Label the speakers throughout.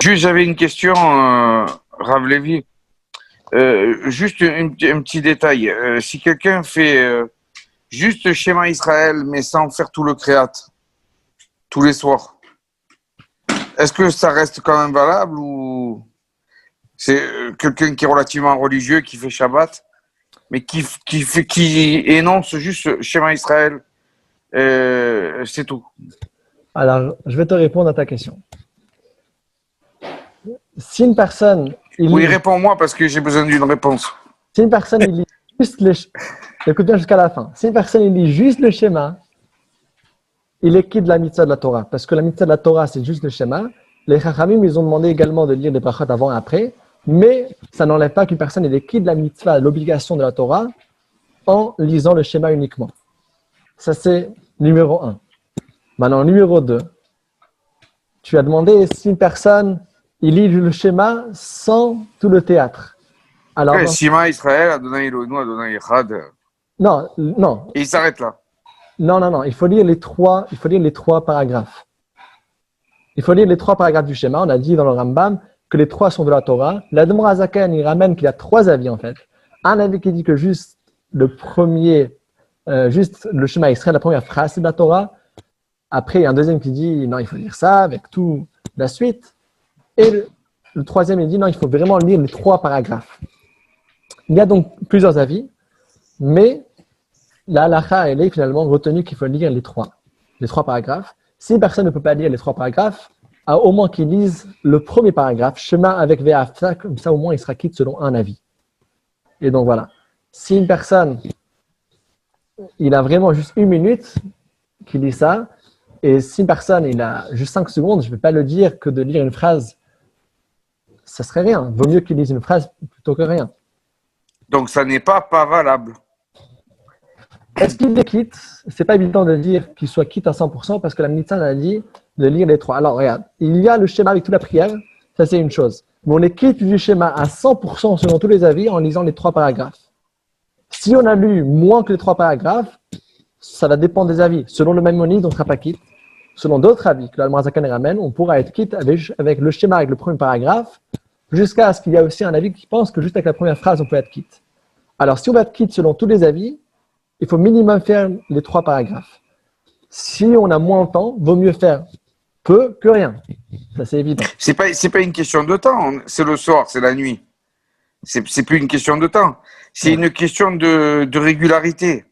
Speaker 1: Juste, j'avais une question, Rav Levi. Juste un petit détail. Si quelqu'un fait juste le schéma Israël, mais sans faire tout le créat, tous les soirs, est-ce que ça reste quand même valable ou c'est quelqu'un qui est relativement religieux, qui fait Shabbat, mais qui énonce juste le schéma Israël, c'est tout.
Speaker 2: Alors, je vais te répondre à ta question. Si une personne,
Speaker 1: Oui, réponds-moi parce que j'ai besoin d'une réponse.
Speaker 2: si une personne il lit juste écoute bien jusqu'à la fin. Si une personne il lit juste le schéma, il est quitte de la mitzvah de la Torah. Parce que la mitzvah de la Torah, c'est juste le schéma. Les Chachamim, ils ont demandé également de lire des brachot avant et après. Mais ça n'enlève pas qu'une personne est quitte de la mitzvah, l'obligation de la Torah, en lisant le schéma uniquement. Ça, c'est numéro 1. Maintenant, numéro 2. Tu as demandé si une personne, il lit le schéma sans tout le théâtre. Alors,
Speaker 1: Shema Israël, Adonai Elohenu, Adonai Echad.
Speaker 2: non.
Speaker 1: Et il s'arrête là.
Speaker 2: Non. Il faut lire les trois paragraphes. Il faut lire les 3 paragraphes du schéma. On a dit dans le Rambam que les 3 sont de la Torah. L'Admor Azaken, il ramène qu'il y a 3 avis en fait. Un avis qui dit que juste le schéma Israël, la première phrase, c'est de la Torah. Après, il y a un deuxième qui dit non, il faut lire ça avec tout la suite. Et le troisième, il dit non, il faut vraiment lire les 3 paragraphes. Il y a donc plusieurs avis, mais la halakha, elle est finalement retenue qu'il faut lire les 3 paragraphes. Si une personne ne peut pas lire les 3 paragraphes, au moins qu'il lise le premier paragraphe, Shema avec Ve'afta, comme ça au moins il sera quitte selon un avis. Et donc voilà. Si une personne, il a vraiment juste 1 minute qu'il lit ça, et si une personne, il a juste 5 secondes, je ne vais pas le dire que de lire une phrase, ça serait rien. Vaut mieux qu'il lise une phrase plutôt que rien.
Speaker 1: Donc ça n'est pas valable.
Speaker 2: Est-ce qu'il est quitte? C'est pas évident de dire qu'il soit quitte à 100% parce que la Mitzvah a dit de lire les 3. Alors regarde, il y a le schéma avec toute la prière, ça c'est une chose. Mais on est quitte du schéma à 100% selon tous les avis en lisant les 3 paragraphes. Si on a lu moins que les 3 paragraphes, ça va dépendre des avis. Selon le Maïmonide, on ne sera pas quitte. Selon d'autres avis que l'Almanzakan ramène, on pourra être quitte avec le schéma avec le premier paragraphe, jusqu'à ce qu'il y ait aussi un avis qui pense que juste avec la première phrase, on peut être quitte. Alors si on va être quitte selon tous les avis, il faut minimum faire les 3 paragraphes. Si on a moins de temps, vaut mieux faire peu que rien. Ça, c'est évident.
Speaker 1: C'est pas une question de temps. C'est le soir, c'est la nuit. C'est plus une question de temps. C'est une question de régularité.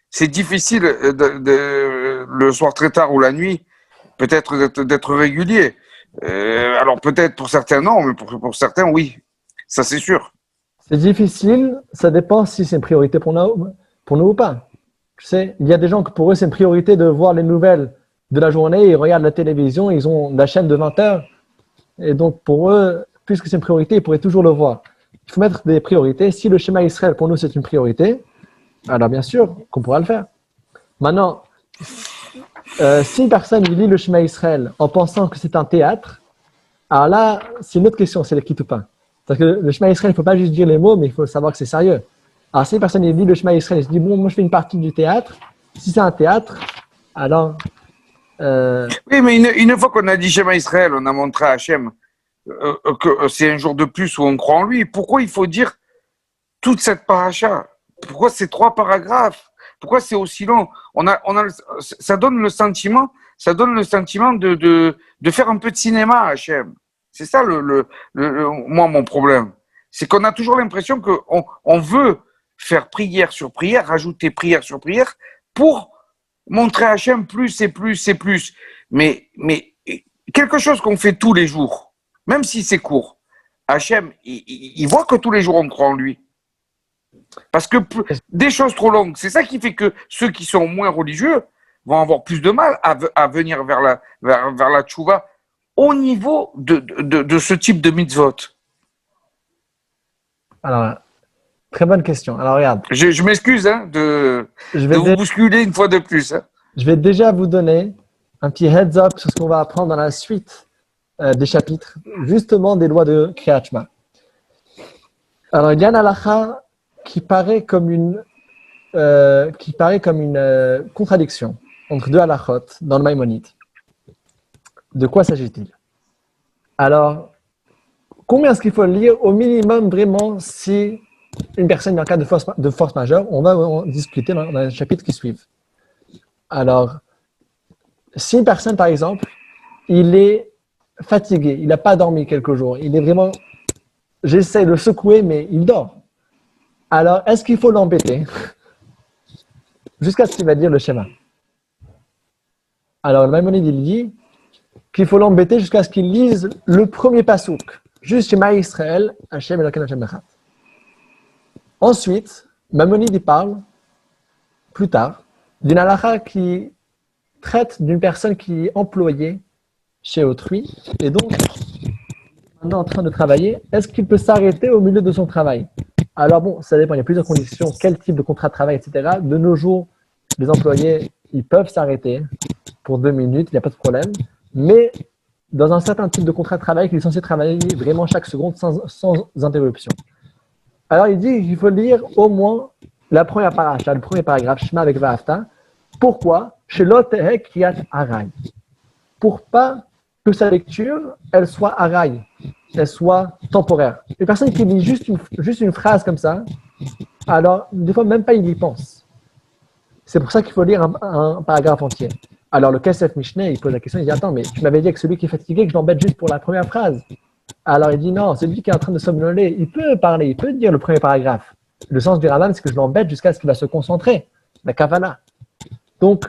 Speaker 1: C'est difficile le soir très tard ou la nuit, peut-être d'être régulier. Alors peut-être pour certains non, mais pour certains oui. Ça c'est sûr.
Speaker 2: C'est difficile, ça dépend si c'est une priorité pour nous ou pas. Tu sais, il y a des gens que pour eux, c'est une priorité de voir les nouvelles de la journée, ils regardent la télévision, ils ont la chaîne de 20 heures. Et donc, pour eux, puisque c'est une priorité, ils pourraient toujours le voir. Il faut mettre des priorités. Si le schéma Israël, pour nous, c'est une priorité, alors bien sûr qu'on pourra le faire. Maintenant, si une personne lit le schéma Israël en pensant que c'est un théâtre, alors là, c'est une autre question, c'est le quitte ou pas. Parce que le schéma Israël, il ne faut pas juste dire les mots, mais il faut savoir que c'est sérieux. Alors, si une personne lit le schéma Israël et se dit, bon, moi je fais une partie du théâtre, si c'est un théâtre, alors.
Speaker 1: Oui, mais une fois qu'on a dit Shema Israël, on a montré à Hachem que c'est un jour de plus où on croit en lui. Pourquoi il faut dire toute cette paracha? Pourquoi ces 3 paragraphes? Pourquoi c'est aussi long? Ça donne le sentiment de faire un peu de cinéma à Hachem. C'est ça moi mon problème. C'est qu'on a toujours l'impression qu'on veut faire prière sur prière, rajouter prière sur prière pour montrer à Hachem plus et plus et plus. Mais quelque chose qu'on fait tous les jours, même si c'est court, Hachem, il voit que tous les jours on croit en lui. Parce que des choses trop longues, c'est ça qui fait que ceux qui sont moins religieux vont avoir plus de mal à venir vers la tchouva au niveau de ce type de mitzvot.
Speaker 2: Alors, très bonne question. Alors, regarde.
Speaker 1: Je m'excuse de vous bousculer une fois de plus. Hein.
Speaker 2: Je vais déjà vous donner un petit heads up sur ce qu'on va apprendre dans la suite des chapitres, justement des lois de Kriyat Shema. Alors, il y a une halakha qui paraît comme une contradiction entre 2 halakhot dans le Maïmonide. De quoi s'agit-il? Alors, Combien est-ce qu'il faut le lire? Au minimum, vraiment, si une personne est en cas de force majeure, on va en discuter dans les chapitres qui suivent. Alors, si une personne, par exemple, il est fatigué, il n'a pas dormi quelques jours, il est vraiment, j'essaie de le secouer, mais il dort. Alors, est-ce qu'il faut l'embêter jusqu'à ce qu'il va dire le schéma? Alors, le Maïmonide, il dit qu'il faut l'embêter jusqu'à ce qu'il lise le premier pasouk, juste Shema Israël, Hashem Elokeinu Hashem Echad. Ensuite, Maïmonide, il parle, plus tard, d'une halakha qui traite d'une personne qui est employée chez autrui et donc maintenant en train de travailler. Est-ce qu'il peut s'arrêter au milieu de son travail? Alors bon, ça dépend, il y a plusieurs conditions, quel type de contrat de travail, etc. De nos jours, les employés, ils peuvent s'arrêter pour 2 minutes, il n'y a pas de problème. Mais dans un certain type de contrat de travail, il est censé travailler vraiment chaque seconde sans interruption. Alors il dit qu'il faut lire au moins la première paracha, le premier paragraphe, Shema avec Va'afta. Pourquoi? Chez l'Otehek Kriyat Arai. Pour pas que sa lecture, elle soit Arai, elle soit temporaire. Une personne qui lit juste une phrase comme ça, alors des fois même pas il y pense. C'est pour ça qu'il faut lire un paragraphe entier. Alors le Kesef Mishneh, il pose la question, il dit attends, mais tu m'avais dit que celui qui est fatigué, que je l'embête juste pour la première phrase. Alors il dit non, celui qui est en train de somnoler, il peut parler, il peut dire le premier paragraphe. Le sens du Raman, c'est que je l'embête jusqu'à ce qu'il va se concentrer, la kavana. Donc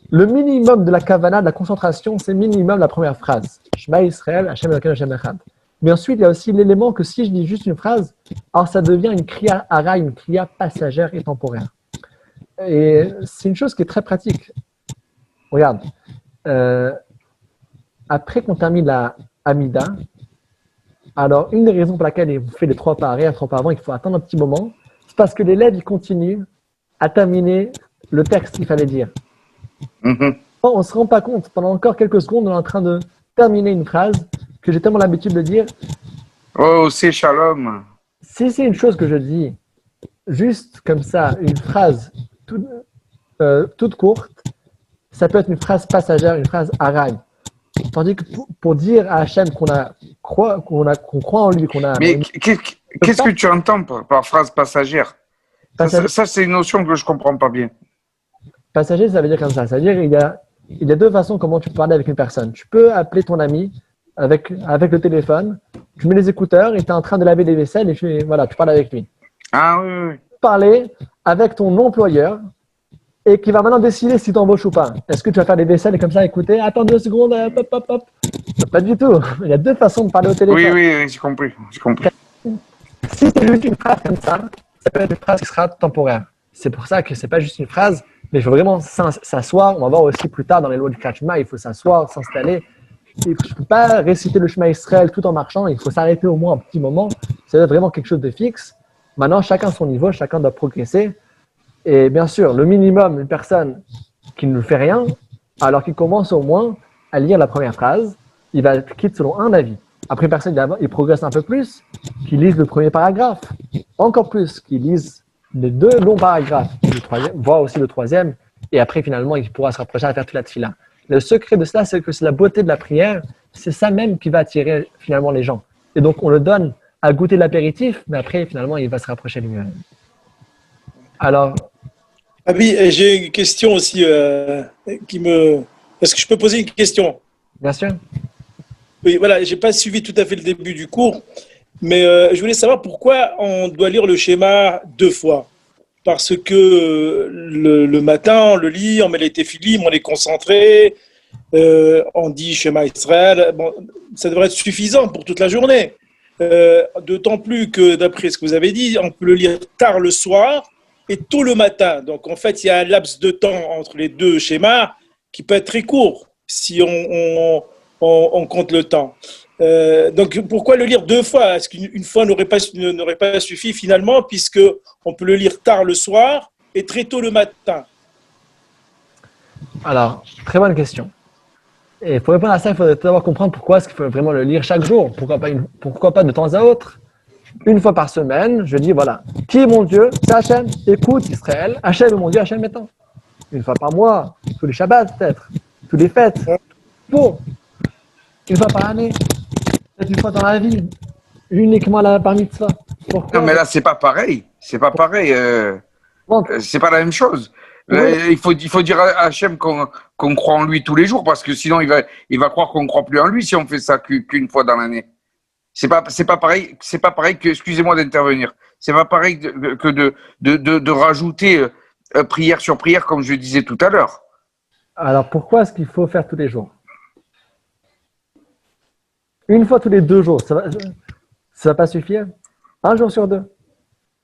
Speaker 2: le minimum de la kavana, de la concentration, c'est minimum la première phrase. Shema Israël, Hashem Elokeinu Hashem Echad. Mais ensuite, il y a aussi l'élément que si je dis juste une phrase, alors ça devient une kriya hara, une kriya passagère et temporaire. Et c'est une chose qui est très pratique. Regarde, après qu'on termine la Amida, alors une des raisons pour laquelle il fait les 3 pas arrière, 3 pas avant, il faut attendre un petit moment, c'est parce que l'élève, il continue à terminer le texte qu'il fallait dire. On ne se rend pas compte, pendant encore quelques secondes, on est en train de terminer une phrase que j'ai tellement l'habitude de dire.
Speaker 1: Oh, c'est shalom.
Speaker 2: Si c'est une chose que je dis, juste comme ça, une phrase toute courte, ça peut être une phrase passagère, une phrase arabe. Tandis que pour dire à Hachem qu'on croit en lui, qu'on a.
Speaker 1: Mais qu'est-ce que tu entends par phrase passagère? Ça, c'est une notion que je ne comprends pas bien.
Speaker 2: Passager, ça veut dire comme ça. Ça veut dire il y a 2 façons comment tu peux parler avec une personne. Tu peux appeler ton ami avec le téléphone, tu mets les écouteurs et tu es en train de laver les vaisselles et tu parles avec lui.
Speaker 1: Ah oui, oui.
Speaker 2: Tu peux parler avec ton employeur et qui va maintenant décider si tu embauches ou pas. Est-ce que tu vas faire les vaisselles et comme ça écouter, attends 2 secondes, hop. Pas du tout. Il y a 2 façons de parler au téléphone.
Speaker 1: Oui, j'ai compris.
Speaker 2: Si c'est juste une phrase comme ça peut être une phrase qui sera temporaire. C'est pour ça que c'est pas juste une phrase, mais il faut vraiment s'asseoir. On va voir aussi plus tard dans les lois du Kachma, il faut s'asseoir, s'installer. Je ne peux pas réciter le Shema Israël tout en marchant, il faut s'arrêter au moins un petit moment. C'est vraiment quelque chose de fixe. Maintenant, chacun son niveau, chacun doit progresser. Et bien sûr, le minimum, une personne qui ne fait rien, alors qu'il commence au moins à lire la première phrase, il va être quitte selon un avis. Après, une personne, il progresse un peu plus, qu'il lise le premier paragraphe, encore plus, qu'il lise les 2 longs paragraphes, voire aussi le 3e, et après, finalement, il pourra se rapprocher à faire toute la tefila. Le secret de cela, c'est que c'est la beauté de la prière, c'est ça même qui va attirer finalement les gens. Et donc, on le donne à goûter l'apéritif, mais après, finalement, il va se rapprocher lui-même. Alors.
Speaker 3: Ah oui, j'ai une question aussi Est-ce que je peux poser une question?
Speaker 2: Bien sûr.
Speaker 3: Oui, voilà, j'ai pas suivi tout à fait le début du cours, mais je voulais savoir pourquoi on doit lire le schéma 2 fois. Parce que le matin, on le lit, on met les téphilim, on est concentré, on dit Shema Israël. Bon, ça devrait être suffisant pour toute la journée. D'autant plus que, d'après ce que vous avez dit, on peut le lire tard le soir et tôt le matin. Donc, en fait, il y a un laps de temps entre les 2 schémas qui peut être très court si on compte le temps. Donc, pourquoi le lire 2 fois? Est-ce qu'une fois n'aurait pas suffi finalement, puisque on peut le lire tard le soir et très tôt le matin?
Speaker 2: Alors, très bonne question. Et pour répondre à ça, il faudrait d'abord comprendre pourquoi est-ce qu'il faut vraiment le lire chaque jour. Pourquoi pas de temps à autre? Une fois par semaine, je dis voilà, qui est mon Dieu? C'est Hachem. Écoute Israël, Hachem est mon Dieu, Hachem m'étend. Une fois par mois, tous les Shabbats peut-être, tous les fêtes. Bon, une fois par année, peut-être une fois dans la vie. uniquement la bar mitzvah. Pourquoi?
Speaker 1: Non, mais là, c'est pas pareil. C'est pas pareil. C'est pas la même chose. Là,
Speaker 2: Oui.
Speaker 1: il faut dire à Hachem qu'on croit en lui tous les jours, parce que sinon, il va croire qu'on ne croit plus en lui si on fait ça qu'une fois dans l'année. C'est pas pareil. C'est pas pareil que, excusez-moi d'intervenir. C'est pas pareil que de rajouter prière sur prière, comme je disais tout à l'heure.
Speaker 2: Alors pourquoi est-ce qu'il faut faire tous les jours? Une fois tous les 2 jours, ça va pas suffire? Un jour sur 2.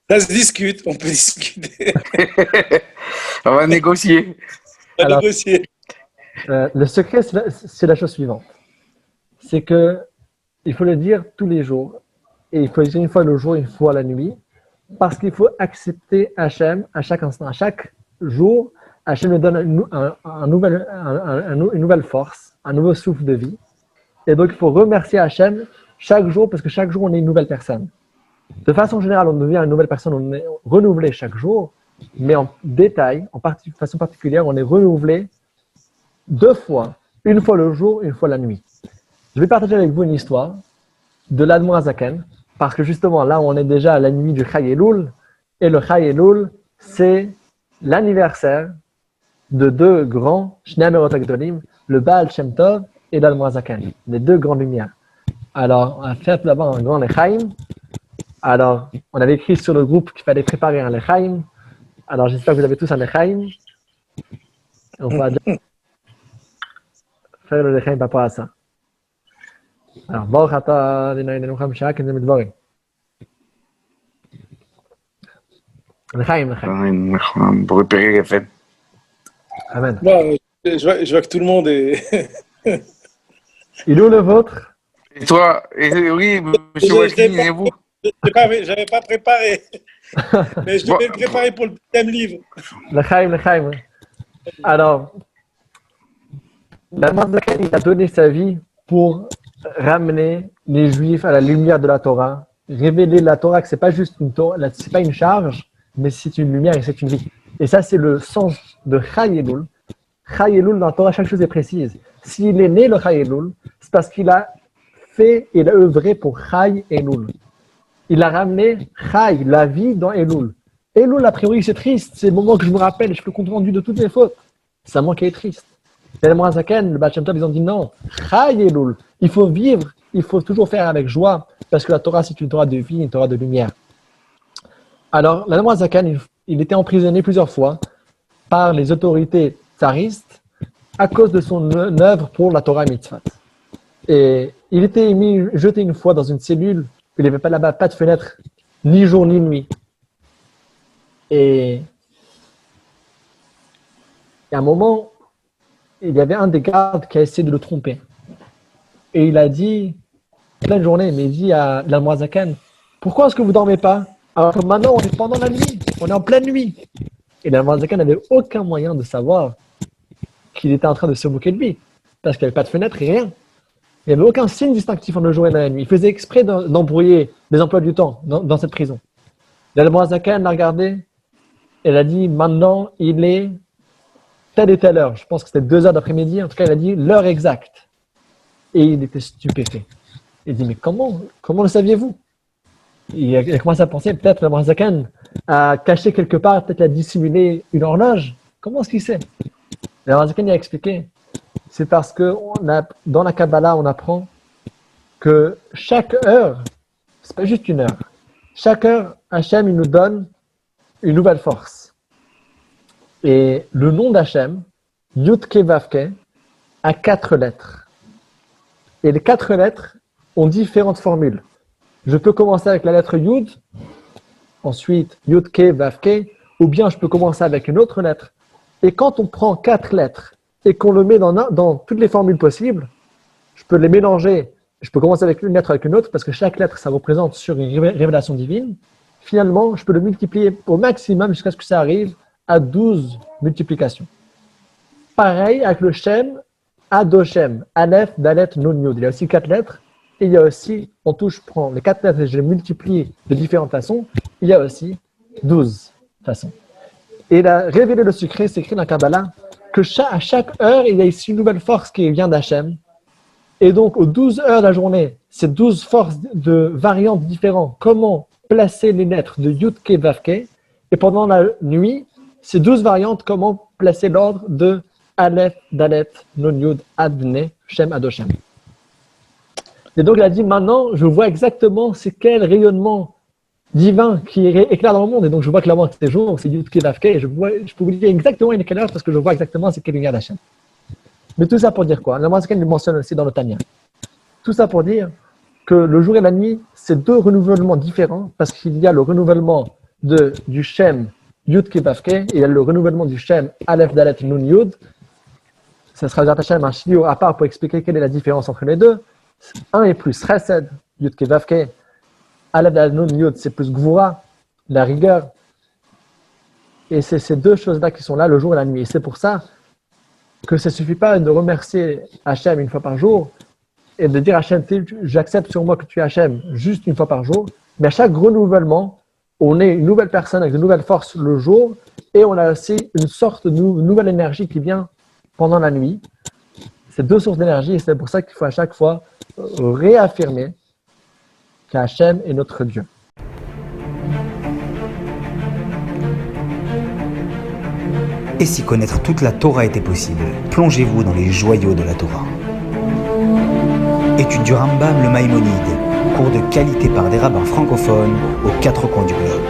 Speaker 3: Ça se discute, on peut discuter,
Speaker 1: On va négocier.
Speaker 3: on va
Speaker 2: Alors,
Speaker 3: négocier.
Speaker 2: le secret, c'est la chose suivante. C'est que il faut le dire tous les jours. Et il faut le dire une fois le jour, une fois la nuit. Parce qu'il faut accepter Hachem à chaque instant. À chaque jour, Hachem nous donne une nouvelle force, un nouveau souffle de vie. Et donc, il faut remercier Hachem chaque jour, parce que chaque jour, on est une nouvelle personne. De façon générale, on devient une nouvelle personne, on est renouvelé chaque jour, mais en détail, de façon particulière, on est renouvelé 2 fois, une fois le jour, une fois la nuit. Je vais partager avec vous une histoire de l'Admor Hazaken, parce que justement, là, on est déjà à la nuit du Chai Elul, et le Chai Elul, c'est l'anniversaire de 2 grands Shnei Amerot Agdolim, le Baal Shem Tov et l'Admor Hazaken, les 2 grandes lumières. Alors, on va faire tout d'abord un grand Lechaim. Alors, on avait écrit sur le groupe qu'il fallait préparer un Lechaim. Alors, j'espère que vous avez tous un Lechaim. On va faire le Lechaim par rapport à ça. Alors, Baruch Ata Adonai Eloheinu Sha'ak Enzem Dvarim. Lechaim.
Speaker 1: Pour repérer les fêtes.
Speaker 2: Amen.
Speaker 3: Bon, je vois que tout le monde est.
Speaker 2: Il est où le vôtre?
Speaker 1: Et toi, oui, monsieur Joachim, et vous?
Speaker 3: J'avais pas préparé. Mais je devais le préparer pour le deuxième livre.
Speaker 2: Lechaim. Alors, l'Admor Hazaken, il a donné sa vie pour ramener les Juifs à la lumière de la Torah, révéler la Torah, que c'est pas juste une Torah, c'est pas une charge, mais c'est une lumière et c'est une vie. Et ça, c'est le sens de Chai Elul. Chai Elul, dans la Torah, chaque chose est précise. S'il est né le Chai Elul, c'est parce qu'il a fait, il a œuvré pour Chai Elul. Il a ramené Chai, la vie, dans Elul. Elul, a priori, c'est triste. C'est le moment que je me rappelle, je fais le compte rendu de toutes mes fautes. C'est un moment qui est triste. Et le Morazaken, le Baal Shem Tov, ils ont dit non, Chai Elul. Il faut vivre, il faut toujours faire avec joie, parce que la Torah, c'est une Torah de vie, une Torah de lumière. Alors, le Morazaken, il était emprisonné plusieurs fois par les autorités tsaristes à cause de son œuvre pour la Torah Mitzvot. Et il était jeté une fois dans une cellule, il n'y avait pas là-bas, pas de fenêtre, ni jour ni nuit. Et à un moment, il y avait un des gardes qui a essayé de le tromper. Et il a dit, pleine journée, mais il dit à l'Admor Hazaken, pourquoi est-ce que vous ne dormez pas? Alors que maintenant, on est pendant la nuit, on est en pleine nuit. Et l'Admor Hazaken n'avait aucun moyen de savoir qu'il était en train de se moquer de lui, parce qu'il n'y avait pas de fenêtre et rien. Il n'y avait aucun signe distinctif entre le jour et la nuit. Il faisait exprès d'embrouiller les emplois du temps dans cette prison. L'Admor Hazaken l'a regardé, elle a dit, maintenant, il est telle et telle heure. Je pense que c'était 2 heures d'après-midi. En tout cas, il a dit l'heure exacte. Et il était stupéfait. Il dit, mais comment le saviez-vous? Il a commencé à penser, peut-être l'Admor Hazaken a caché quelque part, peut-être a dissimulé une horloge. Comment est-ce qu'il sait? L'Admor Hazaken a expliqué. C'est parce que dans la Kabbalah, on apprend que chaque heure, c'est pas juste une heure. Chaque heure, Hachem, il nous donne une nouvelle force. Et le nom d'Hachem, Yud-Ke Vav-Ke, a 4 lettres. Et les 4 lettres ont différentes formules. Je peux commencer avec la lettre Yud, ensuite Yud-Ke Vav-Ke, ou bien je peux commencer avec une autre lettre. Et quand on prend 4 lettres et qu'on le met dans toutes les formules possibles, je peux les mélanger. Je peux commencer avec une lettre avec une autre, parce que chaque lettre, ça représente sur une révélation divine. Finalement, je peux le multiplier au maximum jusqu'à ce que ça arrive à 12 multiplications. Pareil avec le Shem, Adoshem, Aleph, Dalet, Nun, Yud. Il y a aussi 4 lettres. Et il y a aussi, en tout, je prends les 4 lettres et je les multiplie de différentes façons. Il y a aussi 12 façons. Et il a révélé le secret, c'est écrit dans la Kabbalah, que à chaque heure, il y a ici une nouvelle force qui vient d'Hachem. Et donc, aux 12 heures de la journée, ces 12 forces de variantes différentes, comment placer les lettres de Yud-Ke, Vav-Ke. Et pendant la nuit, ces 12 variantes, comment placer l'ordre de Aleph, Dalet, Nun, Yud, Adne, Shem, Adoshem. Et donc, il a dit, maintenant, je vois exactement c'est quel rayonnement divin qui éclaire dans le monde. Et donc, je vois clairement que c'est jour, c'est Yud-Ke, Vav-Ke. Et je peux vous dire exactement il est quelle heure parce que je vois exactement c'est quelle lumière d'Hachem. Mais tout ça pour dire quoi? La Moisquin le mentionne aussi dans le Tanya. Tout ça pour dire que le jour et la nuit, c'est deux renouvellements différents parce qu'il y a le renouvellement du Shem Yud-Ke Vav-Ke et il y a le renouvellement du Shem Aleph Dalet Nun Yud. Ça sera Hashem un shiur à part pour expliquer quelle est la différence entre les deux. Un est plus Chesed, Yud-Ke Vav-Ke. Aleph Dalet Nun Yud, c'est plus Gvura, la rigueur. Et c'est ces deux choses-là qui sont là le jour et la nuit. Et c'est pour ça que ça ne suffit pas de remercier Hachem une fois par jour et de dire Hachem, j'accepte sur moi que tu es Hachem juste une fois par jour, mais à chaque renouvellement, on est une nouvelle personne avec de nouvelles forces le jour et on a aussi une sorte de nouvelle énergie qui vient pendant la nuit. C'est deux sources d'énergie et c'est pour ça qu'il faut à chaque fois réaffirmer qu'Hachem est notre Dieu.
Speaker 4: Et si connaître toute la Torah était possible, plongez-vous dans les joyaux de la Torah. Étude du Rambam, le Maïmonide, cours de qualité par des rabbins francophones aux quatre coins du globe.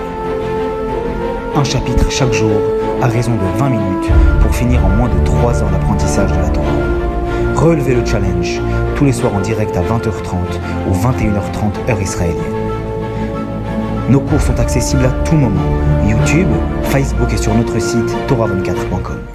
Speaker 4: Un chapitre chaque jour, à raison de 20 minutes, pour finir en moins de 3 ans d'apprentissage de la Torah. Relevez le challenge, tous les soirs en direct à 20h30 ou 21h30 heure israélienne. Nos cours sont accessibles à tout moment, YouTube, Facebook et sur notre site torah24.com.